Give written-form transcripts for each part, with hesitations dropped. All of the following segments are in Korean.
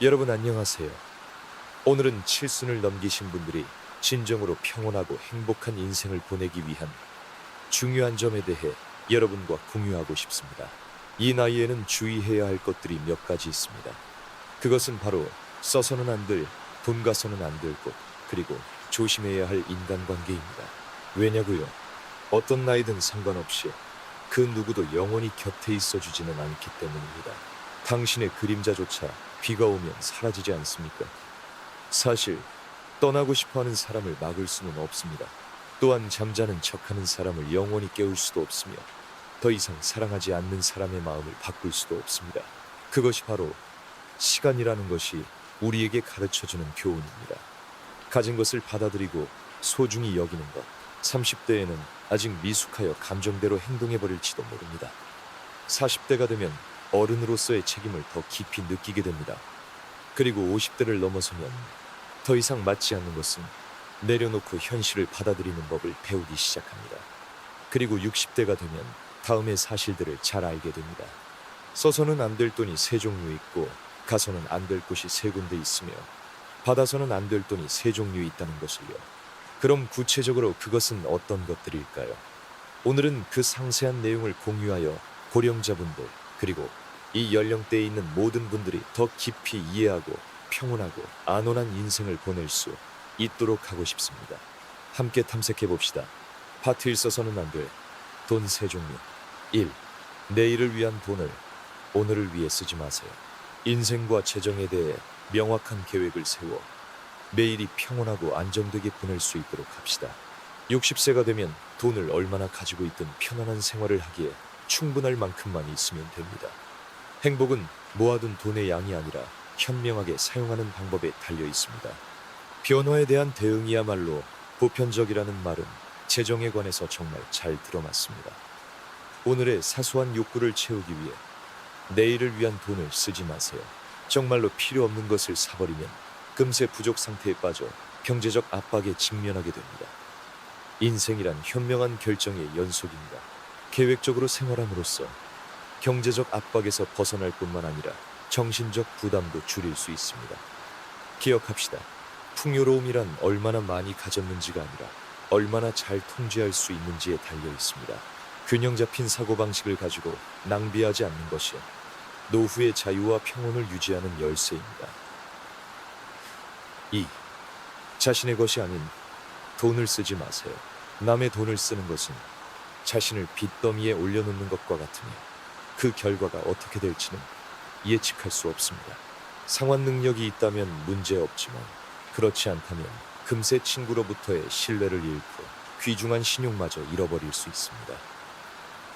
여러분 안녕하세요. 오늘은 칠순을 넘기신 분들이 진정으로 평온하고 행복한 인생을 보내기 위한 중요한 점에 대해 여러분과 공유하고 싶습니다. 이 나이에는 주의해야 할 것들이 몇 가지 있습니다. 그것은 바로 써서는 안 될, 돈 가서는 안 될 것, 그리고 조심해야 할 인간관계입니다. 왜냐고요? 어떤 나이든 상관없이 그 누구도 영원히 곁에 있어주지는 않기 때문입니다. 당신의 그림자조차 비가 오면 사라지지 않습니까? 사실 떠나고 싶어하는 사람을 막을 수는 없습니다. 또한 잠자는 척하는 사람을 영원히 깨울 수도 없으며 더 이상 사랑하지 않는 사람의 마음을 바꿀 수도 없습니다. 그것이 바로 시간이라는 것이 우리에게 가르쳐주는 교훈입니다. 가진 것을 받아들이고 소중히 여기는 것. 30대에는 아직 미숙하여 감정대로 행동해버릴지도 모릅니다. 40대가 되면 어른으로서의 책임을 더 깊이 느끼게 됩니다. 그리고 50대를 넘어서면 더 이상 맞지 않는 것은 내려놓고 현실을 받아들이는 법을 배우기 시작합니다. 그리고 60대가 되면 다음의 사실들을 잘 알게 됩니다. 써서는 안 될 돈이 세 종류 있고 가서는 안 될 곳이 세 군데 있으며 받아서는 안 될 돈이 세 종류 있다는 것을요. 그럼 구체적으로 그것은 어떤 것들일까요? 오늘은 그 상세한 내용을 공유하여 고령자분들 그리고 이 연령대에 있는 모든 분들이 더 깊이 이해하고 평온하고 안온한 인생을 보낼 수 있도록 하고 싶습니다. 함께 탐색해 봅시다. 파트 1 써서는 안 될 돈 세 종류. 1. 내일을 위한 돈을 오늘을 위해 쓰지 마세요. 인생과 재정에 대해 명확한 계획을 세워 매일이 평온하고 안정되게 보낼 수 있도록 합시다. 60세가 되면 돈을 얼마나 가지고 있든 편안한 생활을 하기에 충분할 만큼만 있으면 됩니다. 행복은 모아둔 돈의 양이 아니라 현명하게 사용하는 방법에 달려 있습니다. 변화에 대한 대응이야말로 보편적이라는 말은 재정에 관해서 정말 잘 들어맞습니다. 오늘의 사소한 욕구를 채우기 위해 내일을 위한 돈을 쓰지 마세요. 정말로 필요 없는 것을 사버리면 금세 부족 상태에 빠져 경제적 압박에 직면하게 됩니다. 인생이란 현명한 결정의 연속입니다. 계획적으로 생활함으로써 경제적 압박에서 벗어날 뿐만 아니라 정신적 부담도 줄일 수 있습니다. 기억합시다. 풍요로움이란 얼마나 많이 가졌는지가 아니라 얼마나 잘 통제할 수 있는지에 달려 있습니다. 균형 잡힌 사고방식을 가지고 낭비하지 않는 것이 노후의 자유와 평온을 유지하는 열쇠입니다. 2. 자신의 것이 아닌 돈을 쓰지 마세요. 남의 돈을 쓰는 것은 자신을 빚더미에 올려놓는 것과 같으며 그 결과가 어떻게 될지는 예측할 수 없습니다. 상환 능력이 있다면 문제없지만 그렇지 않다면 금세 친구로부터의 신뢰를 잃고 귀중한 신용마저 잃어버릴 수 있습니다.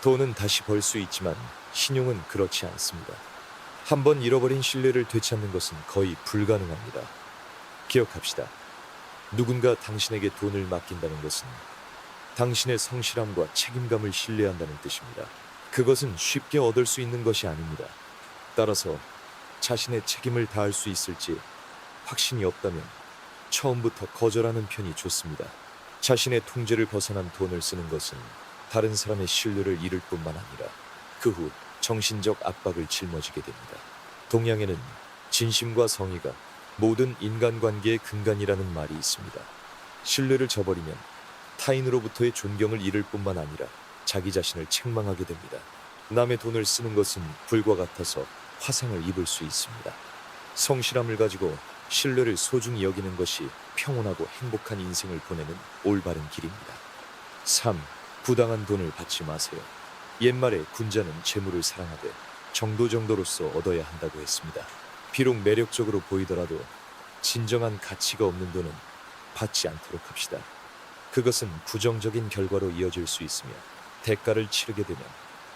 돈은 다시 벌 수 있지만 신용은 그렇지 않습니다. 한번 잃어버린 신뢰를 되찾는 것은 거의 불가능합니다. 기억합시다. 누군가 당신에게 돈을 맡긴다는 것은 당신의 성실함과 책임감을 신뢰한다는 뜻입니다. 그것은 쉽게 얻을 수 있는 것이 아닙니다. 따라서 자신의 책임을 다할 수 있을지 확신이 없다면 처음부터 거절하는 편이 좋습니다. 자신의 통제를 벗어난 돈을 쓰는 것은 다른 사람의 신뢰를 잃을 뿐만 아니라 그 후 정신적 압박을 짊어지게 됩니다. 동양에는 진심과 성의가 모든 인간관계의 근간이라는 말이 있습니다. 신뢰를 저버리면 타인으로부터의 존경을 잃을 뿐만 아니라 자기 자신을 책망하게 됩니다. 남의 돈을 쓰는 것은 불과 같아서 화상을 입을 수 있습니다. 성실함을 가지고 신뢰를 소중히 여기는 것이 평온하고 행복한 인생을 보내는 올바른 길입니다. 3. 부당한 돈을 받지 마세요. 옛말에 군자는 재물을 사랑하되 정도로서 얻어야 한다고 했습니다. 비록 매력적으로 보이더라도 진정한 가치가 없는 돈은 받지 않도록 합시다. 그것은 부정적인 결과로 이어질 수 있으며 대가를 치르게 되면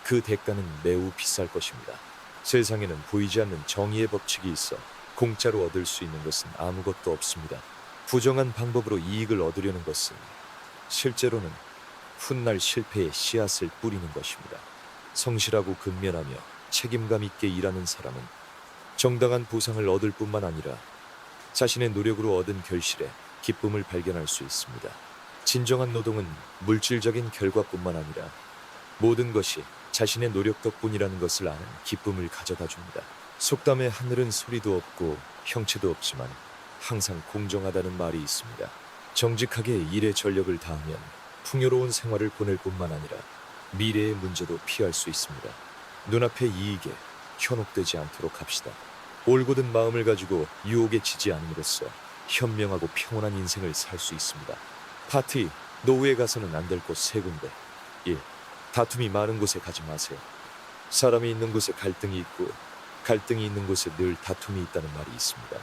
그 대가는 매우 비쌀 것입니다. 세상에는 보이지 않는 정의의 법칙이 있어 공짜로 얻을 수 있는 것은 아무것도 없습니다. 부정한 방법으로 이익을 얻으려는 것은 실제로는 훗날 실패의 씨앗을 뿌리는 것입니다. 성실하고 근면하며 책임감 있게 일하는 사람은 정당한 보상을 얻을 뿐만 아니라 자신의 노력으로 얻은 결실에 기쁨을 발견할 수 있습니다. 진정한 노동은 물질적인 결과뿐만 아니라 모든 것이 자신의 노력 덕분이라는 것을 아는 기쁨을 가져다 줍니다. 속담에 하늘은 소리도 없고 형체도 없지만 항상 공정하다는 말이 있습니다. 정직하게 일에 전력을 다하면 풍요로운 생활을 보낼 뿐만 아니라 미래의 문제도 피할 수 있습니다. 눈앞의 이익에 현혹되지 않도록 합시다. 올곧은 마음을 가지고 유혹에 지지 않음으로써 현명하고 평온한 인생을 살 수 있습니다. 파티, 노후에 가서는 안 될 곳 세 군데. 1. 다툼이 많은 곳에 가지 마세요. 사람이 있는 곳에 갈등이 있고 갈등이 있는 곳에 늘 다툼이 있다는 말이 있습니다.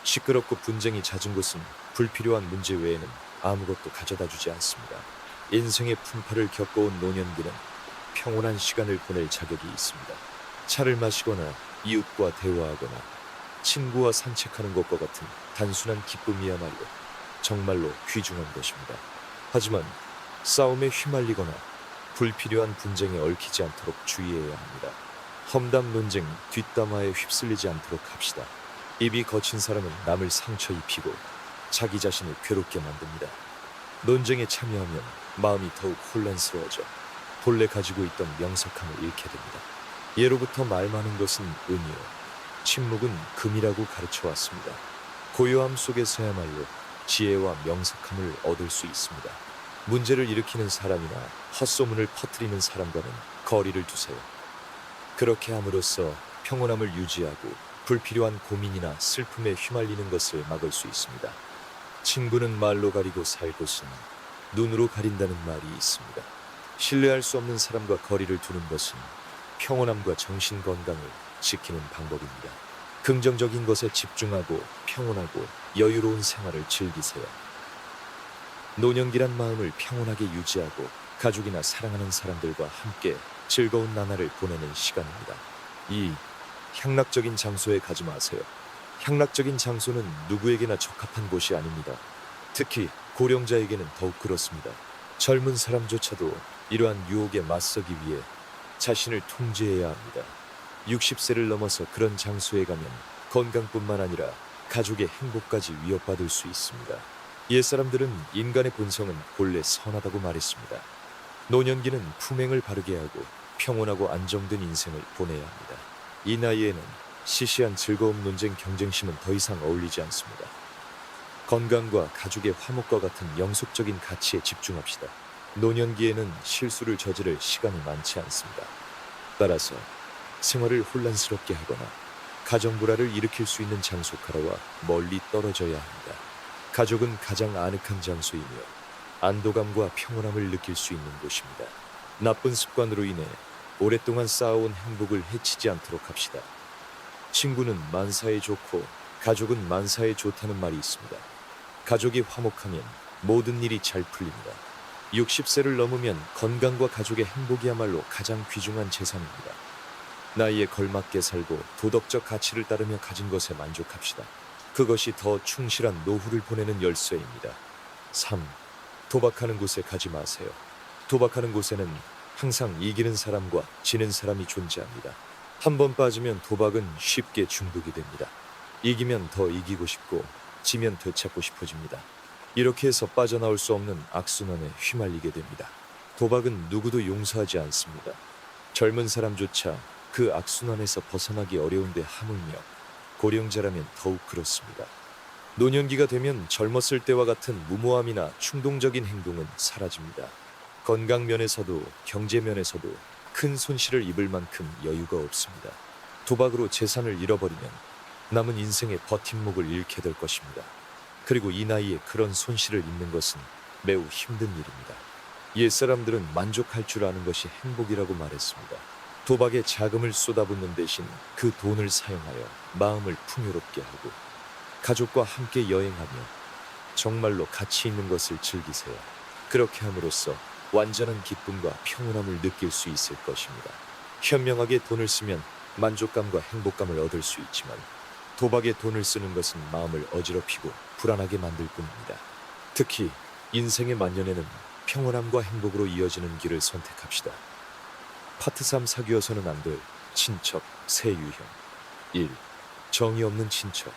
시끄럽고 분쟁이 잦은 곳은 불필요한 문제 외에는 아무것도 가져다 주지 않습니다. 인생의 풍파를 겪어온 노년기는 평온한 시간을 보낼 자격이 있습니다. 차를 마시거나 이웃과 대화하거나 친구와 산책하는 것과 같은 단순한 기쁨이야말로 정말로 귀중한 것입니다. 하지만 싸움에 휘말리거나 불필요한 분쟁에 얽히지 않도록 주의해야 합니다. 험담 논쟁, 뒷담화에 휩쓸리지 않도록 합시다. 입이 거친 사람은 남을 상처 입히고 자기 자신을 괴롭게 만듭니다. 논쟁에 참여하면 마음이 더욱 혼란스러워져 본래 가지고 있던 명석함을 잃게 됩니다. 예로부터 말 많은 것은 은이요 침묵은 금이라고 가르쳐 왔습니다. 고요함 속에서야말로 지혜와 명석함을 얻을 수 있습니다. 문제를 일으키는 사람이나 헛소문을 퍼뜨리는 사람과는 거리를 두세요. 그렇게 함으로써 평온함을 유지하고 불필요한 고민이나 슬픔에 휘말리는 것을 막을 수 있습니다. 친구는 말로 가리고 살 곳은 눈으로 가린다는 말이 있습니다. 신뢰할 수 없는 사람과 거리를 두는 것은 평온함과 정신 건강을 지키는 방법입니다. 긍정적인 것에 집중하고 평온하고 여유로운 생활을 즐기세요. 노년기란 마음을 평온하게 유지하고 가족이나 사랑하는 사람들과 함께 즐거운 나날을 보내는 시간입니다. 2. 향락적인 장소에 가지 마세요. 향락적인 장소는 누구에게나 적합한 곳이 아닙니다. 특히 고령자에게는 더욱 그렇습니다. 젊은 사람조차도 이러한 유혹에 맞서기 위해 자신을 통제해야 합니다. 60세를 넘어서 그런 장소에 가면 건강뿐만 아니라 가족의 행복까지 위협받을 수 있습니다. 옛사람들은 인간의 본성은 본래 선하다고 말했습니다. 노년기는 품행을 바르게 하고 평온하고 안정된 인생을 보내야 합니다. 이 나이에는 시시한 즐거움 논쟁 경쟁심은 더 이상 어울리지 않습니다. 건강과 가족의 화목과 같은 영속적인 가치에 집중합시다. 노년기에는 실수를 저지를 시간이 많지 않습니다. 따라서 생활을 혼란스럽게 하거나 가정 불화를 일으킬 수 있는 장소가라와 멀리 떨어져야 합니다. 가족은 가장 아늑한 장소이며 안도감과 평온함을 느낄 수 있는 곳입니다. 나쁜 습관으로 인해 오랫동안 쌓아온 행복을 해치지 않도록 합시다. 친구는 만사에 좋고 가족은 만사에 좋다는 말이 있습니다. 가족이 화목하면 모든 일이 잘 풀립니다. 60세를 넘으면 건강과 가족의 행복이야말로 가장 귀중한 재산입니다. 나이에 걸맞게 살고 도덕적 가치를 따르며 가진 것에 만족합시다. 그것이 더 충실한 노후를 보내는 열쇠입니다. 3. 도박하는 곳에 가지 마세요. 도박하는 곳에는 항상 이기는 사람과 지는 사람이 존재합니다. 한 번 빠지면 도박은 쉽게 중독이 됩니다. 이기면 더 이기고 싶고 지면 되찾고 싶어집니다. 이렇게 해서 빠져나올 수 없는 악순환에 휘말리게 됩니다. 도박은 누구도 용서하지 않습니다. 젊은 사람조차 그 악순환에서 벗어나기 어려운데 하물며 고령자라면 더욱 그렇습니다. 노년기가 되면 젊었을 때와 같은 무모함이나 충동적인 행동은 사라집니다. 건강 면에서도 경제 면에서도 큰 손실을 입을 만큼 여유가 없습니다. 도박으로 재산을 잃어버리면 남은 인생의 버팀목을 잃게 될 것입니다. 그리고 이 나이에 그런 손실을 입는 것은 매우 힘든 일입니다. 옛사람들은 만족할 줄 아는 것이 행복이라고 말했습니다. 도박에 자금을 쏟아붓는 대신 그 돈을 사용하여 마음을 풍요롭게 하고 가족과 함께 여행하며 정말로 가치 있는 것을 즐기세요. 그렇게 함으로써 완전한 기쁨과 평온함을 느낄 수 있을 것입니다. 현명하게 돈을 쓰면 만족감과 행복감을 얻을 수 있지만 도박에 돈을 쓰는 것은 마음을 어지럽히고 불안하게 만들 뿐입니다. 특히 인생의 만년에는 평온함과 행복으로 이어지는 길을 선택합시다. 파트 3 사귀어서는 안 될 친척 새 유형. 1. 정이 없는 친척.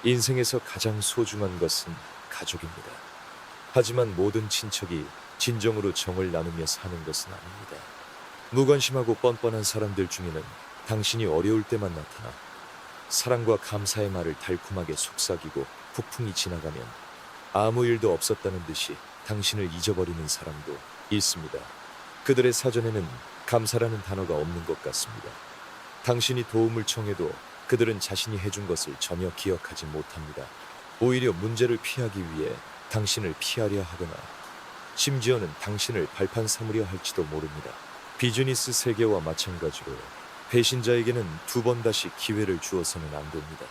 인생에서 가장 소중한 것은 가족입니다. 하지만 모든 친척이 진정으로 정을 나누며 사는 것은 아닙니다. 무관심하고 뻔뻔한 사람들 중에는 당신이 어려울 때만 나타나 사랑과 감사의 말을 달콤하게 속삭이고 폭풍이 지나가면 아무 일도 없었다는 듯이 당신을 잊어버리는 사람도 있습니다. 그들의 사전에는 감사라는 단어가 없는 것 같습니다. 당신이 도움을 청해도 그들은 자신이 해준 것을 전혀 기억하지 못합니다. 오히려 문제를 피하기 위해 당신을 피하려 하거나 심지어는 당신을 발판 삼으려 할지도 모릅니다. 비즈니스 세계와 마찬가지로 배신자에게는 두 번 다시 기회를 주어서는 안 됩니다.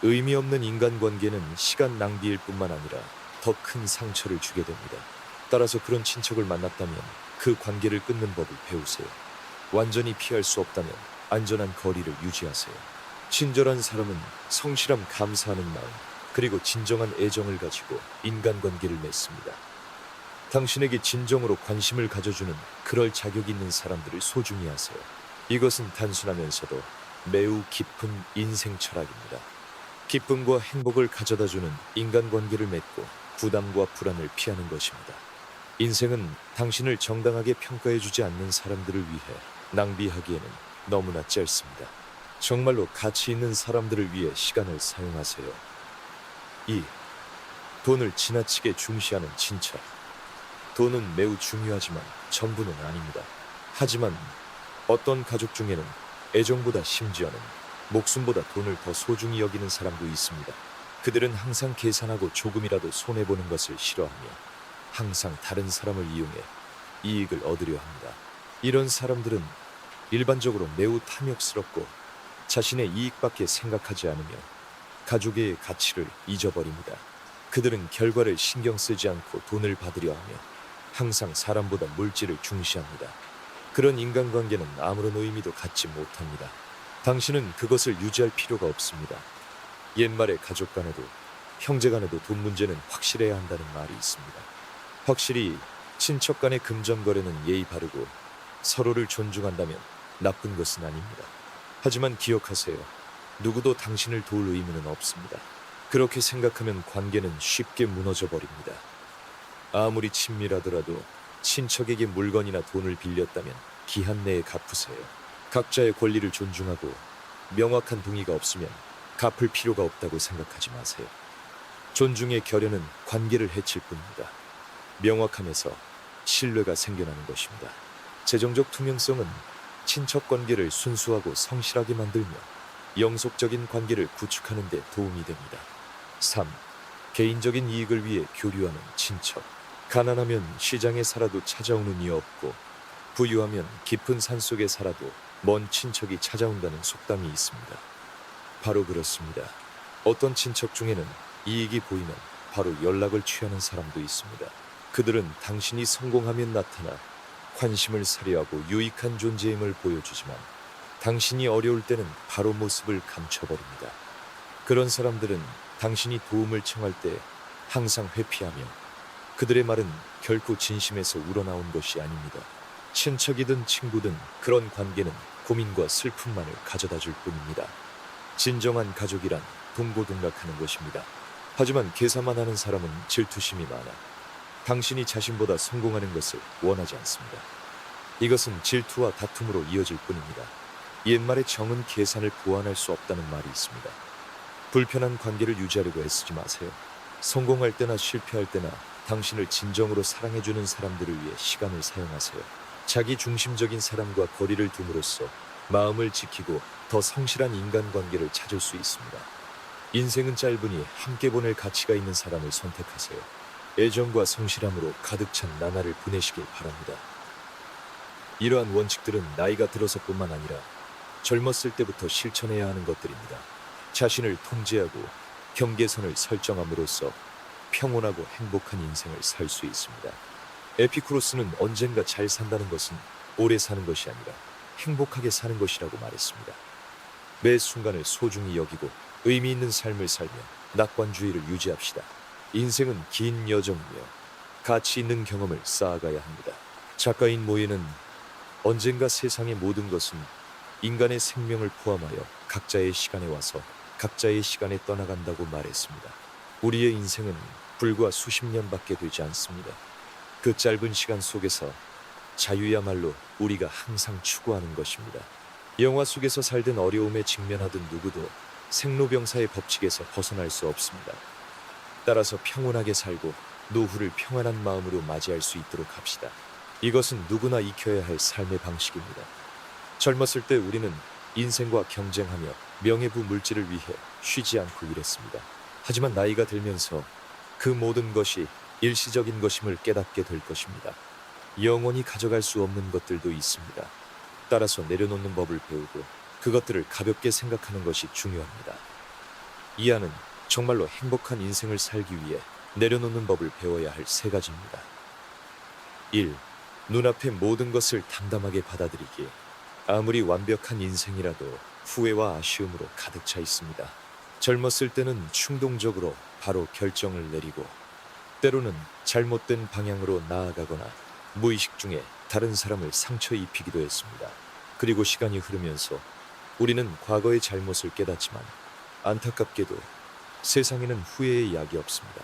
의미 없는 인간관계는 시간 낭비일 뿐만 아니라 더 큰 상처를 주게 됩니다. 따라서 그런 친척을 만났다면 그 관계를 끊는 법을 배우세요. 완전히 피할 수 없다면 안전한 거리를 유지하세요. 친절한 사람은 성실함, 감사하는 마음, 그리고 진정한 애정을 가지고 인간관계를 맺습니다. 당신에게 진정으로 관심을 가져주는 그럴 자격 있는 사람들을 소중히 하세요. 이것은 단순하면서도 매우 깊은 인생 철학입니다. 기쁨과 행복을 가져다주는 인간관계를 맺고 부담과 불안을 피하는 것입니다. 인생은 당신을 정당하게 평가해주지 않는 사람들을 위해 낭비하기에는 너무나 짧습니다. 정말로 가치 있는 사람들을 위해 시간을 사용하세요. 2. 돈을 지나치게 중시하는 친척. 돈은 매우 중요하지만 전부는 아닙니다. 하지만 어떤 가족 중에는 애정보다 심지어는 목숨보다 돈을 더 소중히 여기는 사람도 있습니다. 그들은 항상 계산하고 조금이라도 손해보는 것을 싫어하며 항상 다른 사람을 이용해 이익을 얻으려 합니다. 이런 사람들은 일반적으로 매우 탐욕스럽고 자신의 이익밖에 생각하지 않으며 가족의 가치를 잊어버립니다. 그들은 결과를 신경 쓰지 않고 돈을 받으려 하며 항상 사람보다 물질을 중시합니다. 그런 인간관계는 아무런 의미도 갖지 못합니다. 당신은 그것을 유지할 필요가 없습니다. 옛말에 가족 간에도 형제 간에도 돈 문제는 확실해야 한다는 말이 있습니다. 확실히 친척 간의 금전거래는 예의 바르고 서로를 존중한다면 나쁜 것은 아닙니다. 하지만 기억하세요. 누구도 당신을 도울 의무는 없습니다. 그렇게 생각하면 관계는 쉽게 무너져 버립니다. 아무리 친밀하더라도 친척에게 물건이나 돈을 빌렸다면 기한 내에 갚으세요. 각자의 권리를 존중하고 명확한 동의가 없으면 갚을 필요가 없다고 생각하지 마세요. 존중의 결여는 관계를 해칠 뿐입니다. 명확함에서 신뢰가 생겨나는 것입니다. 재정적 투명성은 친척 관계를 순수하고 성실하게 만들며 영속적인 관계를 구축하는 데 도움이 됩니다. 3. 개인적인 이익을 위해 교류하는 친척. 가난하면 시장에 살아도 찾아오는 이 없고 부유하면 깊은 산속에 살아도 먼 친척이 찾아온다는 속담이 있습니다. 바로 그렇습니다. 어떤 친척 중에는 이익이 보이면 바로 연락을 취하는 사람도 있습니다. 그들은 당신이 성공하면 나타나 관심을 사려하고 유익한 존재임을 보여주지만 당신이 어려울 때는 바로 모습을 감춰버립니다. 그런 사람들은 당신이 도움을 청할 때 항상 회피하며 그들의 말은 결코 진심에서 우러나온 것이 아닙니다. 친척이든 친구든 그런 관계는 고민과 슬픔만을 가져다 줄 뿐입니다. 진정한 가족이란 동고동락하는 것입니다. 하지만 계산만 하는 사람은 질투심이 많아 당신이 자신보다 성공하는 것을 원하지 않습니다. 이것은 질투와 다툼으로 이어질 뿐입니다. 옛말에 정은 계산을 보완할 수 없다는 말이 있습니다. 불편한 관계를 유지하려고 애쓰지 마세요. 성공할 때나 실패할 때나 당신을 진정으로 사랑해주는 사람들을 위해 시간을 사용하세요. 자기 중심적인 사람과 거리를 둠으로써 마음을 지키고 더 성실한 인간관계를 찾을 수 있습니다. 인생은 짧으니 함께 보낼 가치가 있는 사람을 선택하세요. 애정과 성실함으로 가득 찬 나날을 보내시길 바랍니다. 이러한 원칙들은 나이가 들어서뿐만 아니라 젊었을 때부터 실천해야 하는 것들입니다. 자신을 통제하고 경계선을 설정함으로써 평온하고 행복한 인생을 살 수 있습니다. 에피쿠로스는 언젠가 잘 산다는 것은 오래 사는 것이 아니라 행복하게 사는 것이라고 말했습니다. 매 순간을 소중히 여기고 의미 있는 삶을 살며 낙관주의를 유지합시다. 인생은 긴 여정이며 가치 있는 경험을 쌓아가야 합니다. 작가인 모에는 언젠가 세상의 모든 것은 인간의 생명을 포함하여 각자의 시간에 와서 각자의 시간에 떠나간다고 말했습니다. 우리의 인생은 불과 수십 년밖에 되지 않습니다. 그 짧은 시간 속에서 자유야말로 우리가 항상 추구하는 것입니다. 영화 속에서 살든 어려움에 직면하든 누구도 생로병사의 법칙에서 벗어날 수 없습니다. 따라서 평온하게 살고 노후를 평안한 마음으로 맞이할 수 있도록 합시다. 이것은 누구나 익혀야 할 삶의 방식입니다. 젊었을 때 우리는 인생과 경쟁하며 명예부 물질을 위해 쉬지 않고 일했습니다. 하지만 나이가 들면서 그 모든 것이 일시적인 것임을 깨닫게 될 것입니다. 영원히 가져갈 수 없는 것들도 있습니다. 따라서 내려놓는 법을 배우고 그것들을 가볍게 생각하는 것이 중요합니다. 이 안은 정말로 행복한 인생을 살기 위해 내려놓는 법을 배워야 할 세 가지입니다. 1. 눈앞의 모든 것을 담담하게 받아들이기. 아무리 완벽한 인생이라도 후회와 아쉬움으로 가득 차 있습니다. 젊었을 때는 충동적으로 바로 결정을 내리고 때로는 잘못된 방향으로 나아가거나 무의식 중에 다른 사람을 상처 입히기도 했습니다. 그리고 시간이 흐르면서 우리는 과거의 잘못을 깨닫지만 안타깝게도 세상에는 후회의 약이 없습니다.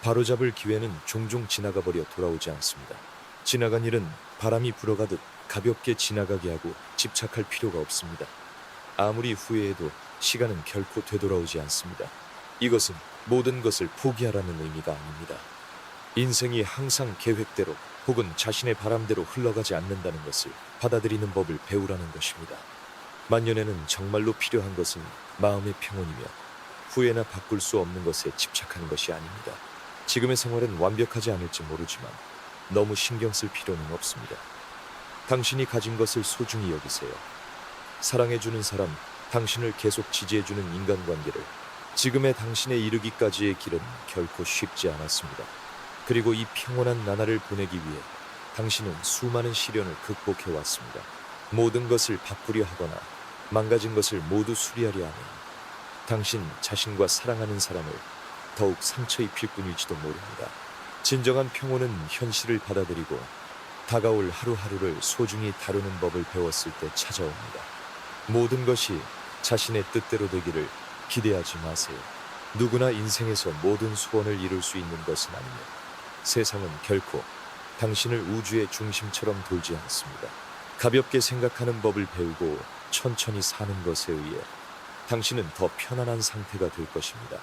바로잡을 기회는 종종 지나가 버려 돌아오지 않습니다. 지나간 일은 바람이 불어가듯 가볍게 지나가게 하고 집착할 필요가 없습니다. 아무리 후회해도 시간은 결코 되돌아오지 않습니다. 이것은 모든 것을 포기하라는 의미가 아닙니다. 인생이 항상 계획대로 혹은 자신의 바람대로 흘러가지 않는다는 것을 받아들이는 법을 배우라는 것입니다. 만년에는 정말로 필요한 것은 마음의 평온이며 후회나 바꿀 수 없는 것에 집착하는 것이 아닙니다. 지금의 생활은 완벽하지 않을지 모르지만 너무 신경 쓸 필요는 없습니다. 당신이 가진 것을 소중히 여기세요. 사랑해주는 사람, 당신을 계속 지지해주는 인간관계를 지금의 당신에 이르기까지의 길은 결코 쉽지 않았습니다. 그리고 이 평온한 나날을 보내기 위해 당신은 수많은 시련을 극복해 왔습니다. 모든 것을 바꾸려 하거나 망가진 것을 모두 수리하려 하면 당신 자신과 사랑하는 사람을 더욱 상처 입힐 뿐일지도 모릅니다. 진정한 평온은 현실을 받아들이고 다가올 하루하루를 소중히 다루는 법을 배웠을 때 찾아옵니다. 모든 것이 자신의 뜻대로 되기를 기대하지 마세요. 누구나 인생에서 모든 소원을 이룰 수 있는 것은 아니며 세상은 결코 당신을 우주의 중심처럼 돌지 않습니다. 가볍게 생각하는 법을 배우고 천천히 사는 것에 의해 당신은 더 편안한 상태가 될 것입니다.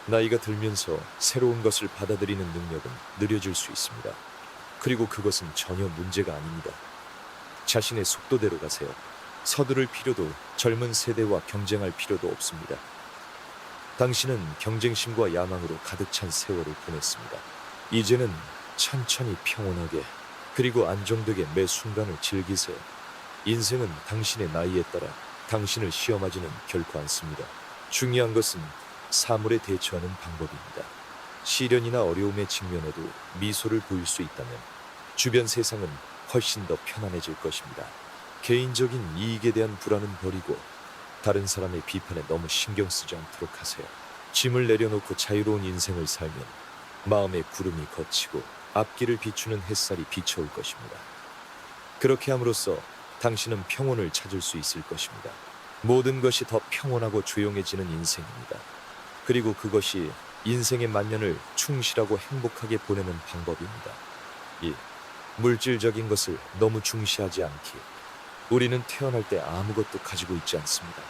나이가 들면서 새로운 것을 받아들이는 능력은 느려질 수 있습니다. 그리고 그것은 전혀 문제가 아닙니다. 자신의 속도대로 가세요. 서두를 필요도 젊은 세대와 경쟁할 필요도 없습니다. 당신은 경쟁심과 야망으로 가득 찬 세월을 보냈습니다. 이제는 천천히 평온하게 그리고 안정되게 매 순간을 즐기세요. 인생은 당신의 나이에 따라 당신을 시험하지는 결코 않습니다. 중요한 것은 사물에 대처하는 방법입니다. 시련이나 어려움에 직면해도 미소를 보일 수 있다면 주변 세상은 훨씬 더 편안해질 것입니다. 개인적인 이익에 대한 불안은 버리고 다른 사람의 비판에 너무 신경 쓰지 않도록 하세요. 짐을 내려놓고 자유로운 인생을 살면 마음의 구름이 걷히고 앞길을 비추는 햇살이 비춰올 것입니다. 그렇게 함으로써 당신은 평온을 찾을 수 있을 것입니다. 모든 것이 더 평온하고 조용해지는 인생입니다. 그리고 그것이 인생의 만년을 충실하고 행복하게 보내는 방법입니다. 2. 물질적인 것을 너무 중시하지 않기. 우리는 태어날 때 아무것도 가지고 있지 않습니다.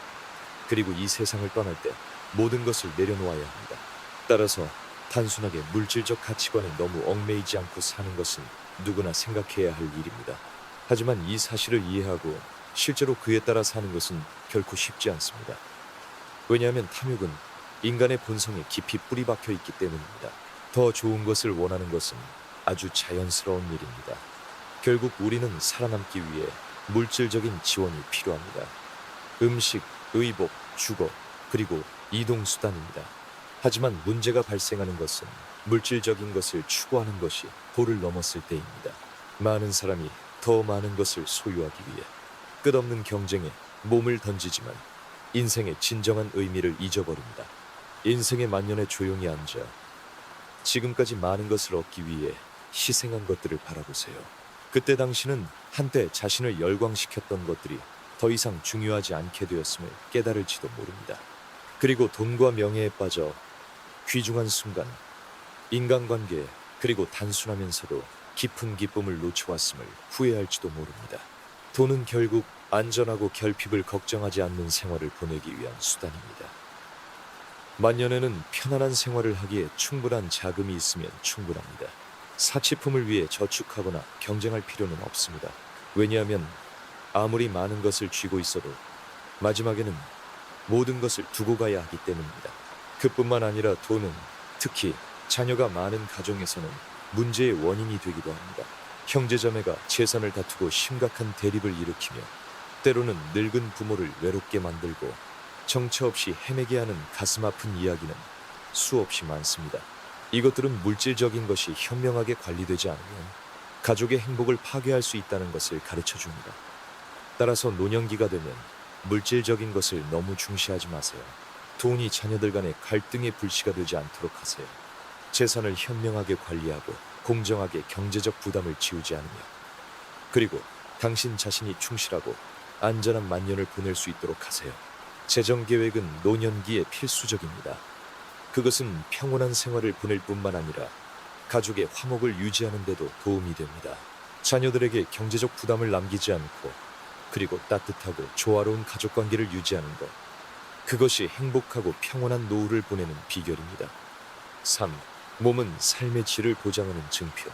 그리고 이 세상을 떠날 때 모든 것을 내려놓아야 합니다. 따라서 단순하게 물질적 가치관에 너무 얽매이지 않고 사는 것은 누구나 생각해야 할 일입니다. 하지만 이 사실을 이해하고 실제로 그에 따라 사는 것은 결코 쉽지 않습니다. 왜냐하면 탐욕은 인간의 본성에 깊이 뿌리 박혀 있기 때문입니다. 더 좋은 것을 원하는 것은 아주 자연스러운 일입니다. 결국 우리는 살아남기 위해 물질적인 지원이 필요합니다. 음식, 의복, 주거, 그리고 이동수단입니다. 하지만 문제가 발생하는 것은 물질적인 것을 추구하는 것이 도를 넘었을 때입니다. 많은 사람이 더 많은 것을 소유하기 위해 끝없는 경쟁에 몸을 던지지만 인생의 진정한 의미를 잊어버립니다. 인생의 만년에 조용히 앉아 지금까지 많은 것을 얻기 위해 희생한 것들을 바라보세요. 그때 당신은 한때 자신을 열광시켰던 것들이 더 이상 중요하지 않게 되었음을 깨달을지도 모릅니다. 그리고 돈과 명예에 빠져 귀중한 순간, 인간관계, 그리고 단순하면서도 깊은 기쁨을 놓쳐왔음을 후회할지도 모릅니다. 돈은 결국 안전하고 결핍을 걱정하지 않는 생활을 보내기 위한 수단입니다. 만년에는 편안한 생활을 하기에 충분한 자금이 있으면 충분합니다. 사치품을 위해 저축하거나 경쟁할 필요는 없습니다. 왜냐하면 아무리 많은 것을 쥐고 있어도 마지막에는 모든 것을 두고 가야 하기 때문입니다. 그뿐만 아니라 돈은 특히 자녀가 많은 가정에서는 문제의 원인이 되기도 합니다. 형제자매가 재산을 다투고 심각한 대립을 일으키며 때로는 늙은 부모를 외롭게 만들고 정처 없이 헤매게 하는 가슴 아픈 이야기는 수없이 많습니다. 이것들은 물질적인 것이 현명하게 관리되지 않으면 가족의 행복을 파괴할 수 있다는 것을 가르쳐 줍니다. 따라서 노년기가 되면 물질적인 것을 너무 중시하지 마세요. 돈이 자녀들 간의 갈등의 불씨가 되지 않도록 하세요. 재산을 현명하게 관리하고 공정하게 경제적 부담을 지우지 않으며, 그리고 당신 자신이 충실하고 안전한 만년을 보낼 수 있도록 하세요. 재정 계획은 노년기에 필수적입니다. 그것은 평온한 생활을 보낼 뿐만 아니라 가족의 화목을 유지하는 데도 도움이 됩니다. 자녀들에게 경제적 부담을 남기지 않고, 그리고 따뜻하고 조화로운 가족 관계를 유지하는 것, 그것이 행복하고 평온한 노후를 보내는 비결입니다. 3. 몸은 삶의 질을 보장하는 증표.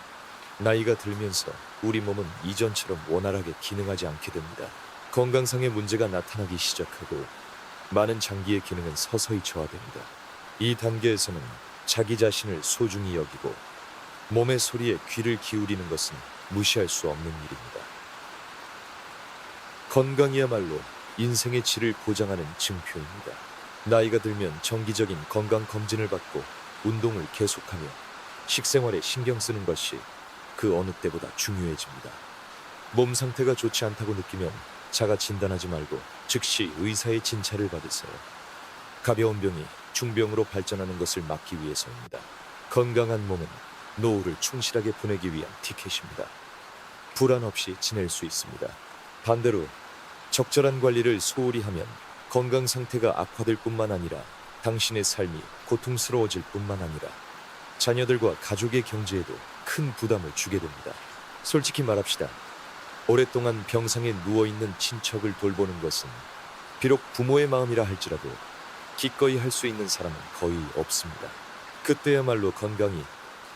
나이가 들면서 우리 몸은 이전처럼 원활하게 기능하지 않게 됩니다. 건강상의 문제가 나타나기 시작하고 많은 장기의 기능은 서서히 저하됩니다. 이 단계에서는 자기 자신을 소중히 여기고 몸의 소리에 귀를 기울이는 것은 무시할 수 없는 일입니다. 건강이야말로 인생의 질을 보장하는 증표입니다. 나이가 들면 정기적인 건강 검진을 받고 운동을 계속하며 식생활에 신경 쓰는 것이 그 어느 때보다 중요해집니다. 몸 상태가 좋지 않다고 느끼면 자가 진단하지 말고 즉시 의사의 진찰을 받으세요. 가벼운 병이 중병으로 발전하는 것을 막기 위해서입니다. 건강한 몸은 노후를 충실하게 보내기 위한 티켓입니다. 불안 없이 지낼 수 있습니다. 반대로 적절한 관리를 소홀히 하면 건강 상태가 악화될 뿐만 아니라 당신의 삶이 고통스러워질 뿐만 아니라 자녀들과 가족의 경제에도 큰 부담을 주게 됩니다. 솔직히 말합시다. 오랫동안 병상에 누워있는 친척을 돌보는 것은 비록 부모의 마음이라 할지라도 기꺼이 할 수 있는 사람은 거의 없습니다. 그때야말로 건강이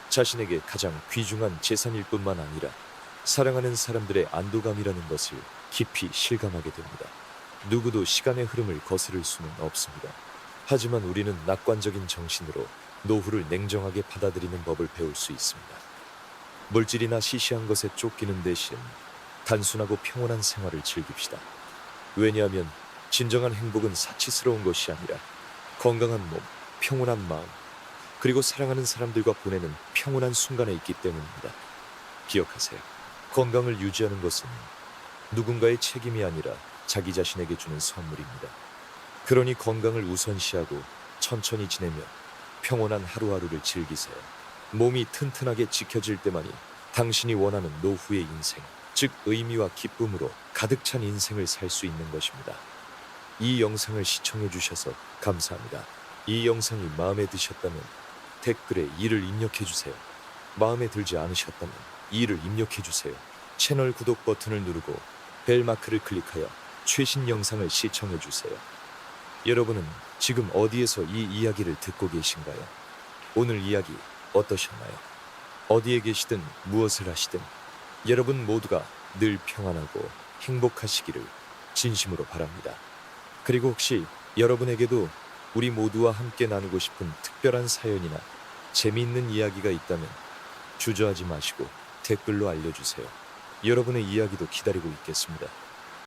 자신에게 가장 귀중한 재산일 뿐만 아니라 사랑하는 사람들의 안도감이라는 것을 깊이 실감하게 됩니다. 누구도 시간의 흐름을 거스를 수는 없습니다. 하지만 우리는 낙관적인 정신으로 노후를 냉정하게 받아들이는 법을 배울 수 있습니다. 물질이나 시시한 것에 쫓기는 대신 단순하고 평온한 생활을 즐깁시다. 왜냐하면 진정한 행복은 사치스러운 것이 아니라 건강한 몸, 평온한 마음, 그리고 사랑하는 사람들과 보내는 평온한 순간에 있기 때문입니다. 기억하세요. 건강을 유지하는 것은 누군가의 책임이 아니라 자기 자신에게 주는 선물입니다. 그러니 건강을 우선시하고 천천히 지내며 평온한 하루하루를 즐기세요. 몸이 튼튼하게 지켜질 때만이 당신이 원하는 노후의 인생, 즉 의미와 기쁨으로 가득 찬 인생을 살 수 있는 것입니다. 이 영상을 시청해 주셔서 감사합니다. 이 영상이 마음에 드셨다면 댓글에 이를 입력해 주세요. 마음에 들지 않으셨다면 이를 입력해 주세요. 채널 구독 버튼을 누르고 벨 마크를 클릭하여 최신 영상을 시청해 주세요. 여러분은 지금 어디에서 이 이야기를 듣고 계신가요? 오늘 이야기 어떠셨나요? 어디에 계시든 무엇을 하시든 여러분 모두가 늘 평안하고 행복하시기를 진심으로 바랍니다. 그리고 혹시 여러분에게도 우리 모두와 함께 나누고 싶은 특별한 사연이나 재미있는 이야기가 있다면 주저하지 마시고 댓글로 알려주세요. 여러분의 이야기도 기다리고 있겠습니다.